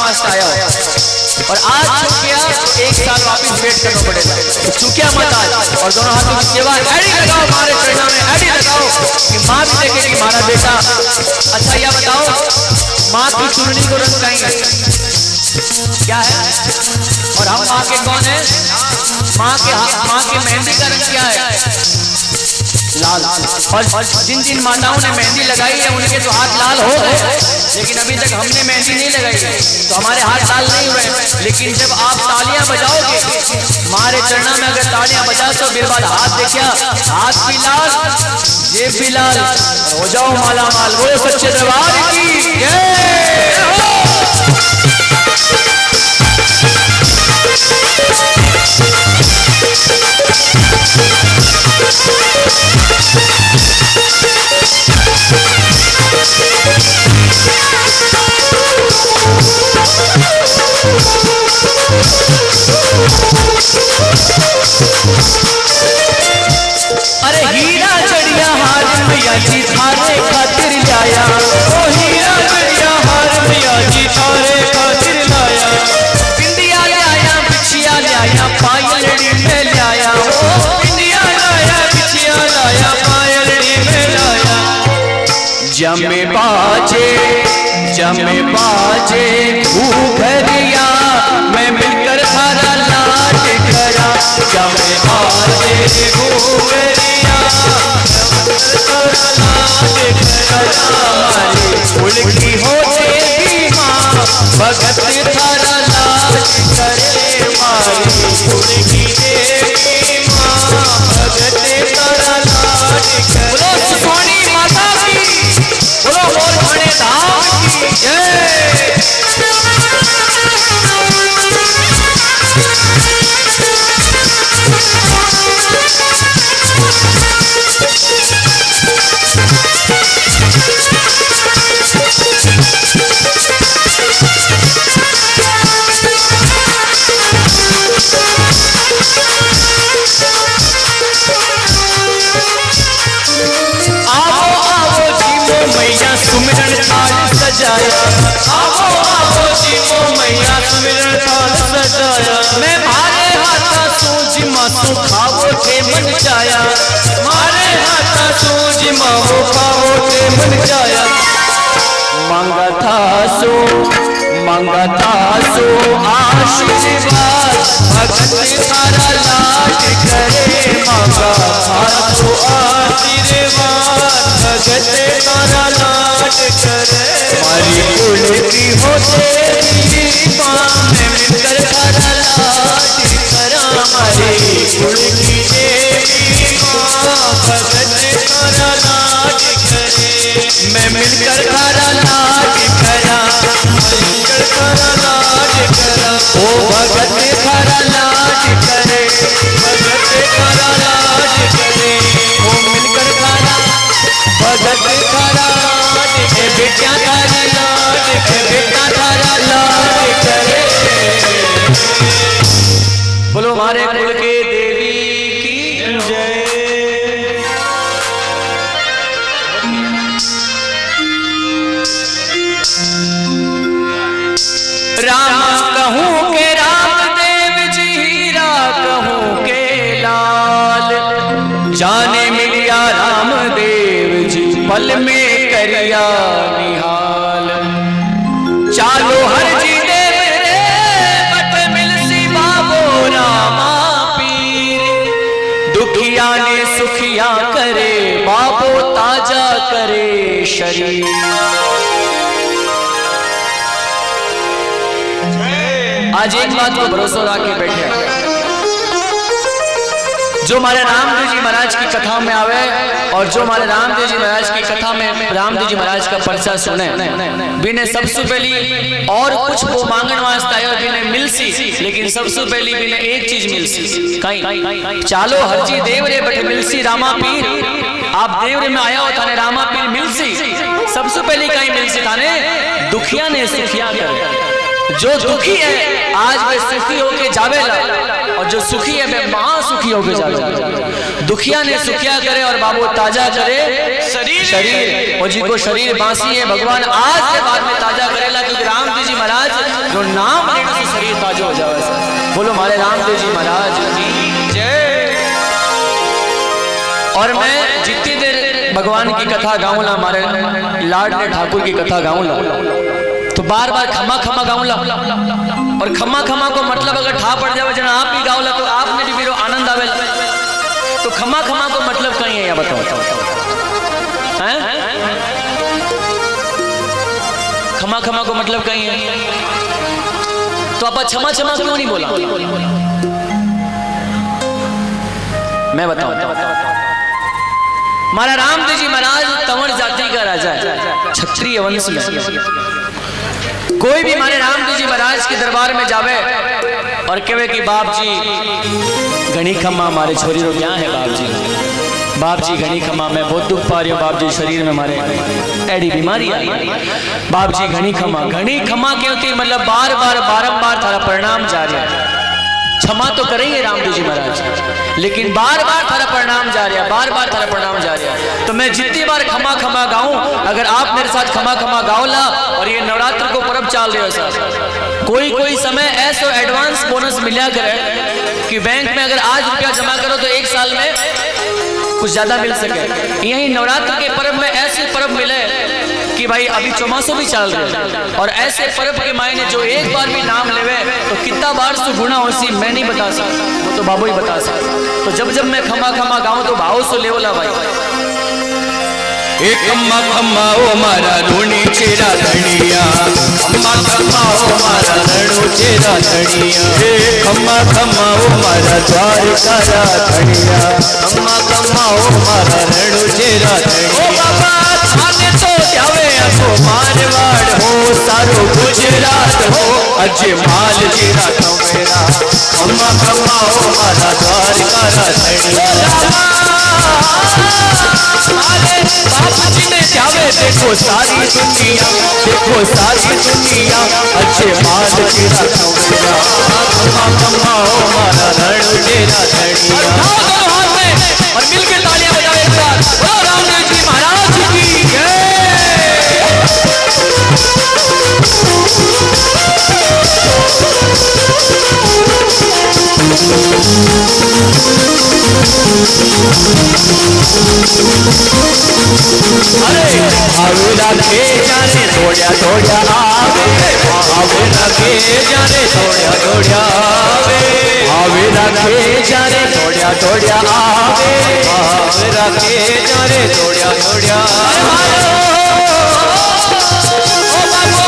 वास्ते आया हो और आज चूक गया तो 1 साल वापस वेट करना पड़ेगा। तो चूकिया मत आज, और दोनों हाथों की सेवा एडी लगाओ, हमारे चरणों में एडी लगाओ कि माँ भी देखे कि हमारा बेटा। अच्छा यह बताओ, माँ की चुन्नी को रंग कहेंगे क्या है? और हम माँ के कौन है? माँ के मेहंदी का रंग क्या है? लाल। और जिन माताओं ने मेहंदी लगाई है उनके तो हाथ लाल हो गए, लेकिन अभी तक हमने मेहंदी नहीं लगाई है तो हमारे हाथ लाल नहीं हुए। लेकिन जब आप तालियां बजाओगे हमारे चरणों में, अगर तालियां बजा तो फिर बाद हाथ देखिया, हाथ भी लाल जेब भी लाल, हो जाओ माला माल। बोलो सच्चे दरबार की जय। अरे हीरा चढ़िया हार मैया जी थारे खातिर लाया, ओ हीरा चढ़िया हार मैया जी थारे खातिर लाया। बिंदिया लाया बिछिया लाया पायलड़ी में लाया, ओ बिंदिया लाया बिछिया लाया पायलड़ी में लाया। जमे बाजे घूघरिया मैं मिलकर थारा लाड करा। जमे बाजे घूघरिया थारा लाड करा। हमारी उल्टी हो देवी माँ भगत थारा लाड करे। हमारी उल्टी देवी माँ भगत थारा लाड करे। बोलो सुखमणी माता की, बोलो मोर खड़े धाम की जय। सुमिरन थाल सजाया, आओ आओ जीवो मैया सुमिरन थाल सजाया। मैं मारे हाथा सूझ मासू खाओ थे मन जाया, मारे हाथा सूझ माओ खाओ थे मन जाया। मांगा था सो आशीर्वाद भगत थारा लाड करे। मांगा था सो आशीर्वाद भगत थारा लाड करे। हमारी उल्टी हो तेरी माँ में मिलकर थारा लाड करा। हमारी उल्टी देवी माँ भगत थारा लाड करे। मैं मिलकर थारा लाड करा, मिलकर थारा लाड करा। ओ भगत थारा लाड करे, भगत थारा लाड करे। ओ मिलकर थारा भगत थारा लाड के बेटा थारा लाड के बेटा थारा लाड करे। बोलो हमारे कुल के देवी की जय। राम कहूँ के रामदेव जी, हीरा कहूँ के लाल। जाने मिलिया रामदेव जी पल में करिया निहाल। चालो हर जी देव रे बट मिलसी बाबो रामा पीर। दुखिया ने सुखिया करे बाबो ताजा करे शरीर। आज एक बात को भरोसा रखे बैठे, जो हमारे रामदेव जी महाराज की कथा में आवे और जो हमारे रामदेव जी महाराज की कथा में रामदेव जी महाराज का परिचय सुने, बिने सबसे पहली और कुछ वो मांगण वास्ते आयो बिने मिलसी, लेकिन सबसे पहली बिने एक चीज मिलसी। कहीं चालो हरजी देव रे बट मिलसी रामा पीर। आप देव रे में आया हो थाने रामा पीर मिलसी। सबसे पहली कहीं मिलसी थाने दुखिया ने सुखिया करे। जो दुखी है आज वे सुखी होके जावेला, और जो सुखी है वे महासुखी होके जावेला। दुखिया ने सुखिया करे और बाबू ताजा करे शरीर। और जिनको शरीर बांसी है भगवान आज के बाद में ताजा करेला, क्योंकि रामदेव जी महाराज जो और नाम लेने से शरीर ताजा हो जाए। बोलो हमारे रामदेव जी महाराज की जय। और मैं जितनी देर भगवान की कथा गाऊंगा, हमारे लाडले ठाकुर की कथा गाऊंगा, तो बार बार खमा खमा गाऊंगा। और खमा खमा को मतलब अगर ठा पड़ जाए जना आप भी गाऊला तो आपने भी मेरे आनंद आवे। तो खमा खमा को मतलब कहीं है या बताओ हैं? खमा खमा को मतलब कहीं है तो आप क्षमा क्षमा क्यों नहीं बोला? मैं बताऊं, हमारा रामदेव जी महाराज तंवर जाति का राजा है, क्षत्रिय वंश में। कोई भी हमारे रामदेव जी महाराज के दरबार में जावे और कहे कि बाप जी घनी खम्मा हमारे छोरी रो क्या है बाप जी, बाप जी घनी खम्मा मैं बहुत दुख पा रही हूँ बाप जी, शरीर में हमारे एडी बीमारी आई, बाप जी घनी खम्मा क्यों थी? मतलब बार बार बारंबार थारा परिणाम जा रहा है। क्षमा तो करेंगे रामदेव जी महाराज, लेकिन बार बार थारा परिणाम जा रहा है, बार बार थारा परिणाम जा रहा है। तो मैं जितनी बार खमा खमा गाऊं, अगर आप मेरे साथ खमा खमा गाओला, और ये नवरात्र को पर्व चाल रहे हो सर, कोई समय ऐसा एडवांस बोनस मिला करे कि बैंक में अगर आज रुपया जमा करो तो एक साल में कुछ ज्यादा मिल सके। यही नवरात्र के पर्व में ऐसे पर्व मिले कि भाई अभी चौमासों भी चल रहे, और ऐसे पर्व के मायने जो एक बार भी नाम लेवे तो कितना बार से गुना हो सी मैं नहीं बता सकता, वो तो बाबू ही बता सकता। तो जब मैं खमा खमा गाऊं तो भाव से लेवला भाई। एक खम्मा खम्मा ओ मारा रूणी चेरा धनिया, खम्मा खम्मा ओ मारा रणु चेरा धनिया, खम्मा खम्मा ओ मारा द्वारका धनिया, खम्मा खम्मा ओ मारा रणु चेरा धनिया। ओ बाबा थाने तो जावे अगो मारवाड़ हो, सारो गुजरात हो, अजे माल चेरा मेरा, खम्मा खम्मा ओ मारा द्वारका धनिया। बाबा जी ने जावे देखो सारी दुनिया, देखो सारी दुनिया, अच्छे माल चेरा मेरा, खम्मा खम्मा ओ मारा रणु चेरा धनिया। और मिलकर तालियां बजाओ एक बार, बोलो रामदेव जी महाराज की जय। अरे आवेला के जाने दौड़िया दौड़िया आवे, आवेला के जाने दौड़िया दौड़िया आवे, आवेला के जाने दौड़िया दौड़िया आवे, आवेला के जाने दौड़िया दौड़िया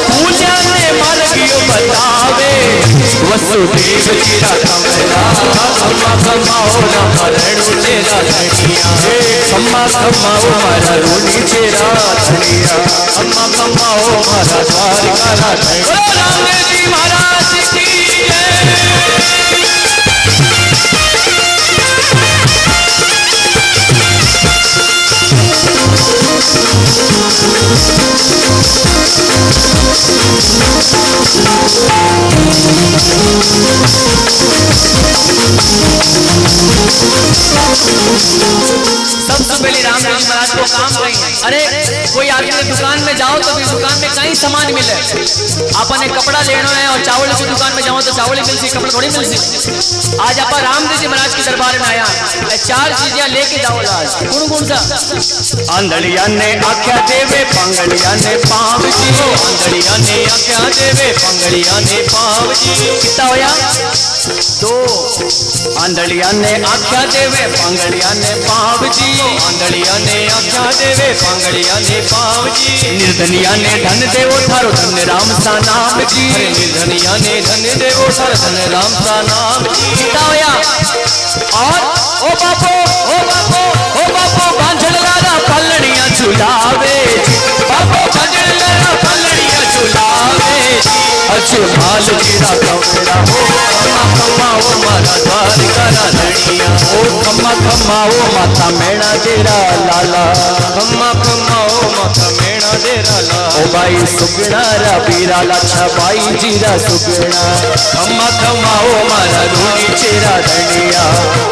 भूलिया ने मर गयो बतावे, वसुदेव चेरा कमला, खम्मा खम्मा ओ मारा रणु चेरा धनिया, खम्मा खम्मा ओ मारा रूणी चेरा धनिया, खम्मा खम्मा ओ मारा द्वारका धनिया। रामदेव जी महाराज की जय। सबसे पहले रामदेव जी महाराज को काम कहीं, अरे कोई आदमी की दुकान में जाओ तो फिर दुकान में कहीं सामान मिले, आपने कपड़ा लेना है और चावल की दुकान में जाओ तो चावल मिल सी, कपड़ा थोड़ी मिल सी। आज आप रामदेव जी महाराज के दरबार में आया, चार चीजें लेके जाओ। आज कौन सा? आंधड़िया ने आख्या देवे पंगड़िया ने पाव जी, आंधड़िया ने आख्या देवे पंगड़िया ने पाव जी। कितना होया? दो। आंधड़िया ने आख्या देवे पंगड़िया ने पाव जी, आंधड़िया ने आख्या देवे पंगड़िया ने पाव जी। निर्धनिया ने धन देवो थारो धन राम सा नाम जी, निर्धनिया ने धन देवो थारो धन राम सा नाम जी। कितना होया? और ओ बापो ओ बापो ओ बापो बांझल लागा पलड़ियां झुलावे, बापो बांझल लागा पलड़ियां झुलावे, अच्छे माल चेरा कमरा हो, खम्मा खम्मा ओ मारा द्वारका धनिया, ओ खम्मा खम्मा ओ माता मेणा तेरा लाला, खम्मा खम्मा ओ माता मेणा तेरा लाला। ओ भाई सुगना रा पीरा लाछा भाई जीरा सुगना, खम्मा खम्मा ओ मारा रूणी चेरा धनिया,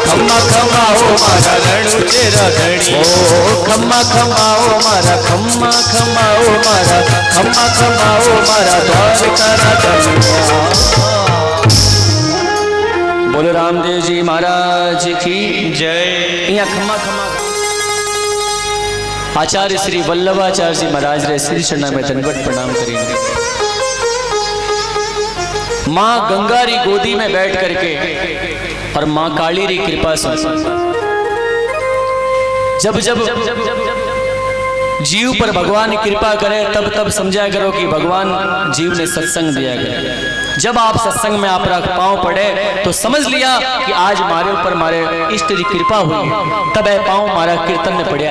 खम्मा खम्मा ओ मारा रणु चेरा धनिया, ओ खम्मा खम्मा ओ मारा, खम्मा खम्मा ओ मारा, खम्मा खम्मा ओ मारा द्वारका धनिया। रामदेव जी महाराज की जय। यहाँ खमा खमा आचार्य श्री वल्लभाचार्य जी महाराज रे श्री चरणा में दंडवत प्रणाम करेंगे। माँ गंगारी गोदी में बैठ करके और माँ काली री कृपा सुन। जब जब जीव पर भगवान कृपा करे तब तब समझा करो कि भगवान जीव ने सत्संग दिया गया। जब आप सत्संग में आप रख पांव पड़े तो समझ लिया कि आज मारे ऊपर मारे इष्ट की कृपा हुई, तब है पांव मारा कीर्तन में पड़ा।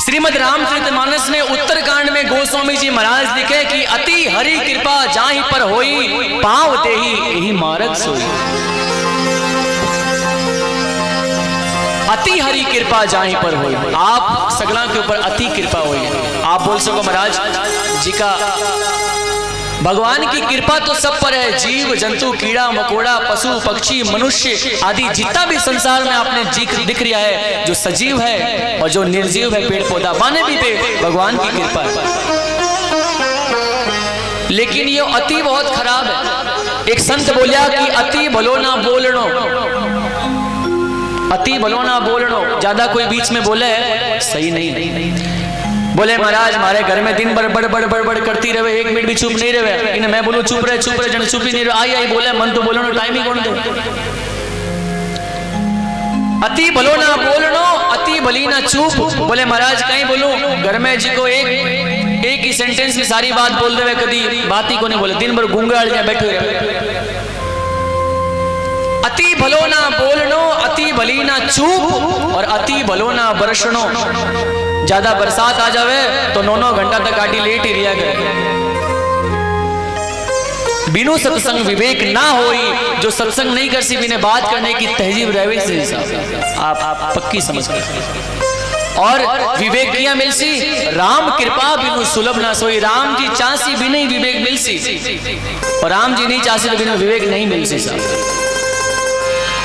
श्रीमद् रामचरितमानस में उत्तरकांड में गोस्वामी जी महाराज लिखे कि अति हरि कृपा जाहि पर होई, पांव देहि यही मार्ग सोई। अति हरि कृपा जाहि पर होई, आप सगला के ऊपर अति कृपा हुई। आप बोल सको महाराज जी का भगवान की कृपा तो सब पर है। जीव जंतु कीड़ा मकोड़ा पशु पक्षी मनुष्य आदि जितना भी संसार में आपने दिख रहा है, जो सजीव है और जो निर्जीव है, पेड़ पौधा माने भी पे भगवान की कृपा है। लेकिन ये अति बहुत खराब है। एक संत बोलिया कि अति भलो ना बोलनो, अति भलो ना बोलनो। ज्यादा कोई बीच में बोले सही नहीं। बोले महाराज हमारे घर में दिन भर बड़ बड़ बड़ बड़ करती रहे, एक मिनट भी चुप नहीं रहे। इन्हें मैं बोलूं चुप रहे जन चुप ही नहीं रहे। आई बोले मन तो बोलो टाइम ही कौन दो। अति भलो ना बोलनो अति भली ना चुप। बोले महाराज कहीं बोलूं घर में जी को एक ही सेंटेंस में सारी बात बोल दे, कभी बात ही को नहीं बोले, दिन भर गूंगा बैठे रहे। अति भलो ना बोलनो अति भली ना चुप और अति भलो ना बरसनो। ज्यादा बरसात आ जावे तो 9 घंटा तक गाड़ी लेट ही रिया करे। बिनु सत्संग विवेक ना होई, जो सत्संग नहीं कर सी बिने बात करने की तहजीब रहे से आप पक्की समझ कर। और विवेक किया मिलसी राम कृपा बिनु सुलभ ना सोई। राम जी चासी भी नहीं विवेक मिलसी, और राम जी नहीं चासी तो बिनु विवेक नहीं मिलसी।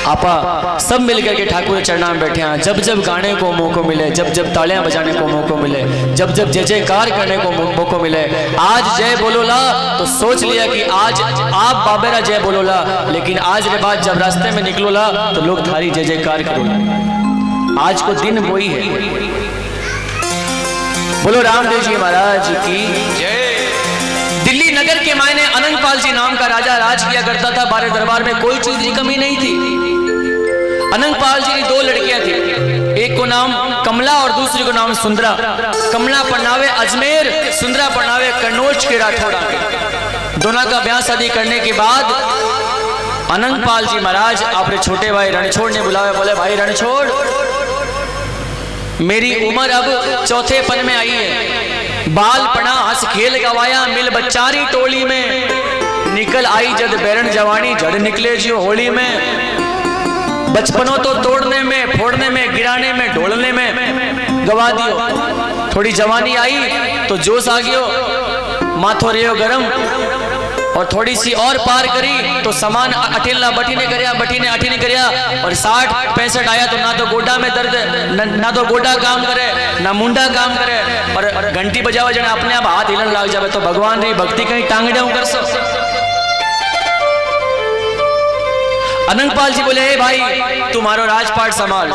आपा सब मिलकर के ठाकुर चरणा में बैठे हैं। जब जब गाने को मौका मिले, जब जब तालियां बजाने को मौका मिले, जब जब जय जयकार करने को मौका मिले। आज जय बोलोला तो सोच लिया कि आज आप बाबेरा जय बोलोला, लेकिन आज के बाद जब रास्ते में निकलोला तो लोग थारी जय जयकार करोला। आज को दिन वही है। बोलो रामदेव जी महाराज की जय। दिल्ली नगर के मायने अनंगपाल जी नाम का राजा राज किया करता था। बारे दरबार में कोई चीज की कमी नहीं थी। अनंगपाल जी की 2 लड़कियां थी, एक को नाम कमला और दूसरी को नाम सुंदरा। कमला पढ़नावे अजमेर, सुंदरा पढ़नावे कन्नौज के राठौड़ा। दोनों का ब्याह शादी करने के बाद अनंगपाल जी महाराज अपने छोटे भाई रणछोड़ ने बुलावे। बोले भाई रणछोड़, मेरी उम्र अब 4थे पन में आई है। बाल पना हंस खेल गवाया मिल बच्चारी टोली में। निकल आई जद बैरन जवानी जड़ निकले जियो होली में। बचपनों तो तोड़ने में फोड़ने में गिराने में ढोलने में गवा दियो। थोड़ी जवानी आई तो जोश आ गयो, माथो रियो गरम। और थोड़ी सी और पार करी तो सामान अठेला बटी ने करया, बटी ने अठी ने करया। और 60-65 आया तो ना तो गोडा में दर्द, ना तो गोडा काम करे ना मुंडा काम करे। और घंटी बजावा जने अपने आप हाथ हिलन लग जावे तो भगवान री भक्ति कहीं टांगड़े कर सक। अनंगपाल जी बोले हे भाई तुम्हारो राजपाट संभाल,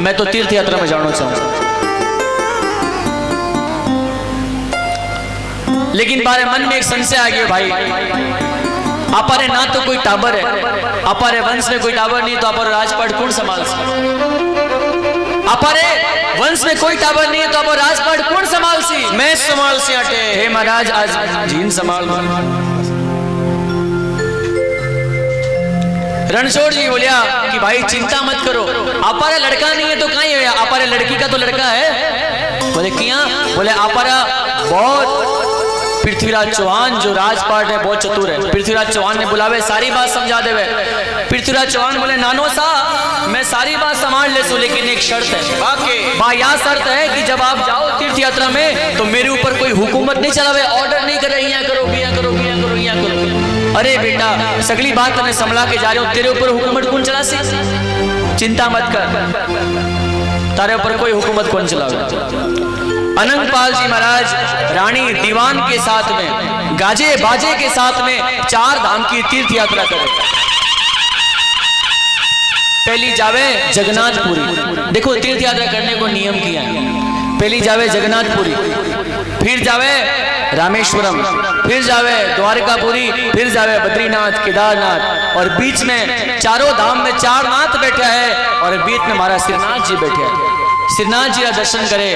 मैं तो तीर्थ यात्रा में जाना चाहूं। लेकिन बारे मन में एक संशय आ गया, भाई अपारे ना तो कोई टाबर है, अपारे वंश में कोई टाबर नहीं तो अपारे राजपाट कौन संभाल। अपारे वंश में कोई टाबर नहीं है तो अपारे राजपाट कौन संभाल सी। मैं संभाल सी हटे। हे महाराज आज जीन संभाल। रणछोड़ जी बोलिया कि भाई चिंता मत करो, अपारा लड़का नहीं है तो कहीं है, अपारे लड़की का तो लड़का है। बोले किया? बोले अपारा बहुत पृथ्वीराज चौहान जो राजपाट है बहुत चतुर है। पृथ्वीराज चौहान ने बुलावे सारी बात समझा देवे। पृथ्वीराज चौहान बोले नानो सा मैं सारी बात संभाल ले सो, लेकिन एक शर्त है। यह शर्त है कि जब आप जाओ तीर्थ यात्रा में तो मेरे ऊपर कोई हुकूमत नहीं चलावे, ऑर्डर नहीं करे यहाँ करो यहाँ करो यहाँ करो यहाँ करो। अरे बेटा सगली बात तने संभला के जा रहे हो, तेरे ऊपर हुकूमत कौन चला सी? चिंता मत कर, तारे ऊपर कोई हुकूमत कौन चलावे। अनंगपाल जी महाराज रानी दीवान के साथ में गाजे बाजे के साथ में 4 धाम की तीर्थ यात्रा करे। पहली जावे जगन्नाथपुरी। देखो तीर्थ यात्रा करने को नियम किया है। पहली जावे जगन्नाथपुरी, फिर जावे रामेश्वरम, फिर जावे द्वारकापुरी, फिर जावे बद्रीनाथ, केदारनाथ, और बीच में चारों धाम में 4 नाथ बैठा है और बीच में हमारा श्रीनाथ जी बैठे हैं। श्रीनाथ जी का दर्शन करे।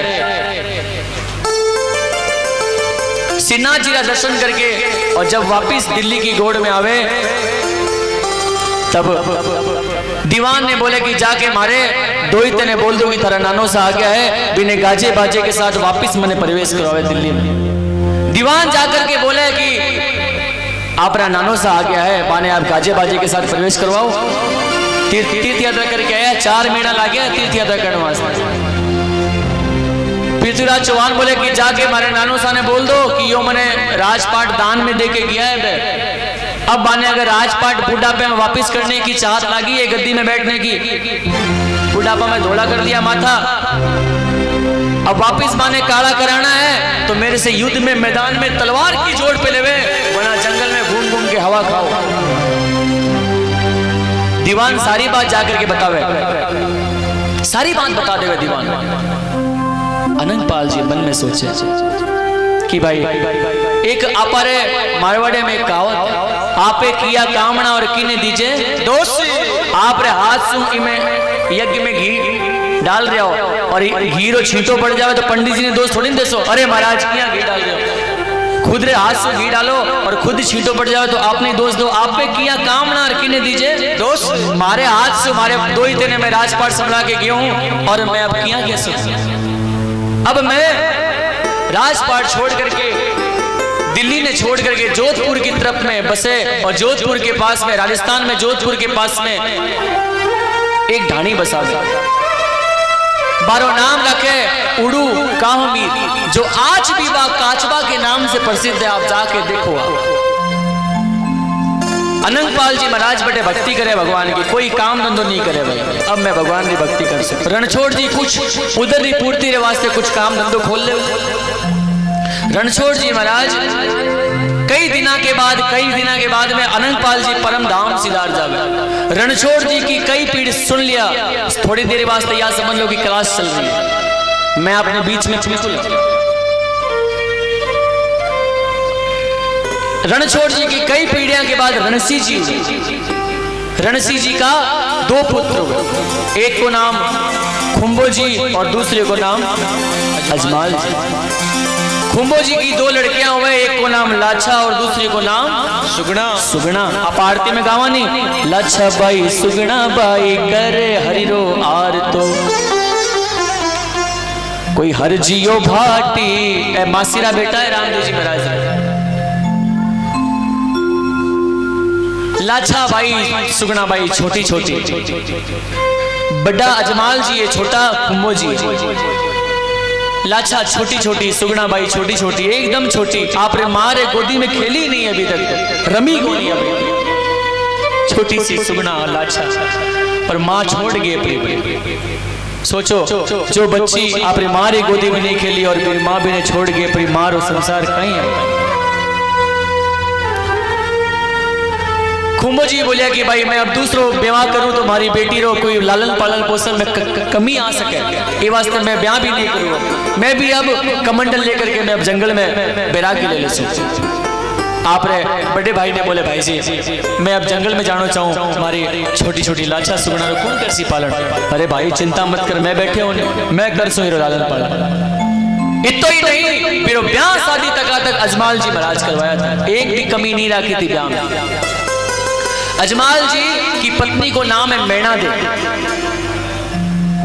श्रीनाथ जी का दर्शन करके और जब वापिस दिल्ली की गोड़ में आवे तब दीवान ने बोले कि जाके मारे दोहित ने बोल दो कि थारा नानो सा आ गया है, बिने गाजे बाजे के साथ वापिस मैंने प्रवेश करवाए दिल्ली में। दीवान जाकर के बोले कि आपरा नानो सा आ गया है, बाने आप गाजे बाजे के साथ प्रवेश करवाओ। तीर्थ यात्रा करके आया, 4 महीना लग गया तीर्थ यात्रा करने वास्ते। पृथ्वीराज चौहान बोले कि जाके हमारे नानो सा ने बोल दो कि यो मैंने राजपाट दान में दे के गया है। अब बाने अगर राजपाट बुढ़ापे में वापस करने की चाहत लगी है, गद्दी में बैठने की, बुढ़ापा में धोला कर दिया माथा, अब वापस बाने काला कराना है तो मेरे से युद्ध में मैदान में तलवार की जोड़ पे लेवे, वरना जंगल में घूम घूम के हवा खाओ। दीवान सारी बात जाकर के बतावे, सारी बात बता देवे दीवान। अनंतपाल जी मन में सोचे कि भाई एक अपारे मारवाड़े में एक कहावत, आपे किया कामना और किने दीजे दोष। आप रे हाथ सु में यज्ञ में घी डाल रहे हो और घी रो छींटो पड़ जावे तो पंडित जी ने दोष थोड़ी देसो, अरे महाराज किया घी डाल रहे हो, खुद रे हाथ से घी डालो और खुद छींटो पड़ जावे तो आपने दोष दो। आप पे किया कामना और किने दीजे दोष। मारे हाथ से मारे दो ही दिन मैं राजपाट संभला के गया हूं और मैं अब किया कैसे, अब मैं राजपाट छोड़ करके दिल्ली ने छोड़ करके जोधपुर की तरफ में बसे, और जोधपुर के पास में राजस्थान में जोधपुर के पास में एक ढाणी बसा गया। बारो नाम रखे उड़ू काहमीर, जो आज भी बा काचबा के नाम से प्रसिद्ध है। आप जाके देखो। अनंतपाल जी महाराज बटे भक्ति करे भगवान की, कोई काम धंधो नहीं करे भाई। अब मैं भगवान की भक्ति कर सकता। रणछोड़ जी कुछ उधर की पूर्ति के वास्ते कुछ काम धंधो खोल ले। रणछोड़ जी महाराज कई दिना के बाद में अनंतपाल जी परम धाम सिधार जावे। रणछोड़ जी की कई पीढ़ी सुन लिया, थोड़ी देर वास्ते या समझ लो कि क्लास चल रही है, मैं अपने बीच में बिल्कुल। रणछोड़ जी की कई पीढ़ियां के बाद रणसी जी का 2 पुत्र हुए, एक को नाम खुंबो जी और दूसरे को नाम अजमाल जी। खुंबो जी की 2 लड़कियां हुए, एक को नाम लाछा और दूसरे को नाम सुगना। आप आरती में गावा नहीं, लाछा बाई सुगना बाई करे हरिरो आर तो कोई हर जियो भाटी। मासीरा बेटा है रामदेव जी महाराज। लाछा बाई सुगना बाई छोटी छोटी, बड़ा अजमाल जी है, छोटा खुंबो जी। लाछा छोटी छोटी, सुगना बाई छोटी छोटी, एकदम छोटी। आप रे माँ रे गोदी में खेली नहीं अभी तक, रमी को नहीं अभी। छोटी सी सुगना लाछा पर माँ छोड़ गए अपनी। सोचो जो बच्ची आप रे माँ रे गोदी में नहीं खेली और फिर माँ भी ने छोड़ गए अपनी माँ रो संसार कहीं है। खुंबो जी बोलिया कि भाई मैं अब दूसरों ब्याह करूं तो हमारी बेटी रो कोई लालन पालन पोषण में कमी आ सके, ये वास्ते मैं ब्याह भी नहीं करूंगा। मैं भी अब कमंडल लेकर के मैं अब जंगल में बैरागी ले ले। आप रे बड़े भाई ने बोले भाई जी मैं अब जंगल में जाना चाहूँ, हमारी छोटी छोटी लाछा सुगना रो कौन करसी पालन। अरे भाई चिंता मत कर, मैं बैठे हूँ, मैं कर सो लालन पालन। इतो ही नहीं, फिर ब्याह शादी तक अजमाल जी महाराज करवाया था, एक भी कमी नहीं रखी थी ब्याह में। अजमाल जी की पत्नी को नाम है मैना दे।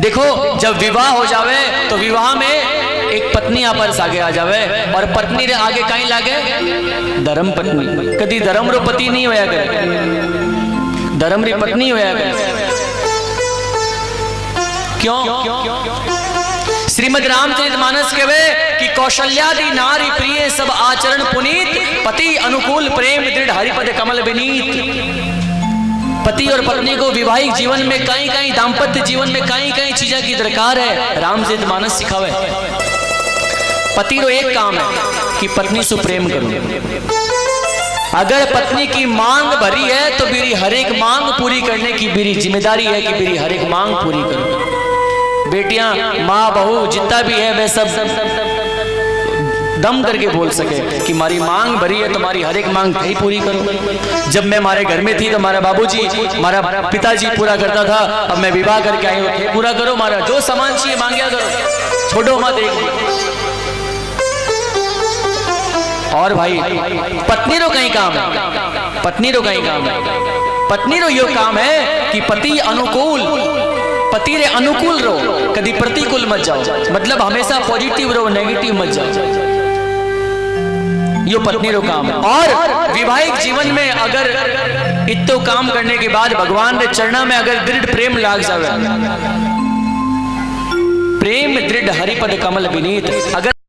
देखो जब विवाह हो जावे तो विवाह में एक पत्नी आपस आगे आ जावे, और पत्नी रे आगे कहीं लागे धर्म पत्नी। कदी धर्म रो पति नहीं होया करे, धर्म री पत्नी होया करे। क्यों? श्रीमद रामचरितमानस के वे कि कौशल्यादि नारी प्रिय सब आचरण पुनीत, पति अनुकूल प्रेम दृढ़ हरिपद कमल विनीत। पति और पत्नी को विवाहिक जीवन में कहीं कहीं दाम्पत्य जीवन में कहीं कहीं चीजें की दरकार है, रामचरितमानस सिखावे। पति रो एक काम है कि पत्नी से प्रेम करो। अगर पत्नी की मांग भरी है तो मेरी हर एक मांग पूरी करने की मेरी जिम्मेदारी है कि मेरी हर एक मांग पूरी करो। बेटियां, माँ, बहू जितना भी है वह सब दम करके बोल सके कि हमारी मांग भरी है, तुम्हारी हर एक मांग ही पूरी करो। जब मैं हमारे घर में थी तो हमारा बाबूजी, हमारा पिताजी पूरा करता था। अब मैं विवाह करके आई हूँ, पूरा करो, हमारा जो सामान चाहिए मांगिया करो, छोड़ो मत एक भी। और भाई पत्नी रो कहीं काम है, पत्नी रो कहीं काम है, पत्नी रो यो काम है कि पति अनुकूल, पति रे अनुकूल रहो, कभी प्रतिकूल मत जाओ। मतलब हमेशा पॉजिटिव रहो, नेगेटिव मत जाओ, यो पत्नी रो काम है। और वैवाहिक जीवन में अगर इतो काम करने के बाद भगवान रे चरणा में अगर दृढ़ प्रेम लाग जावे, प्रेम दृढ़ हरिपद कमल विनीत, अगर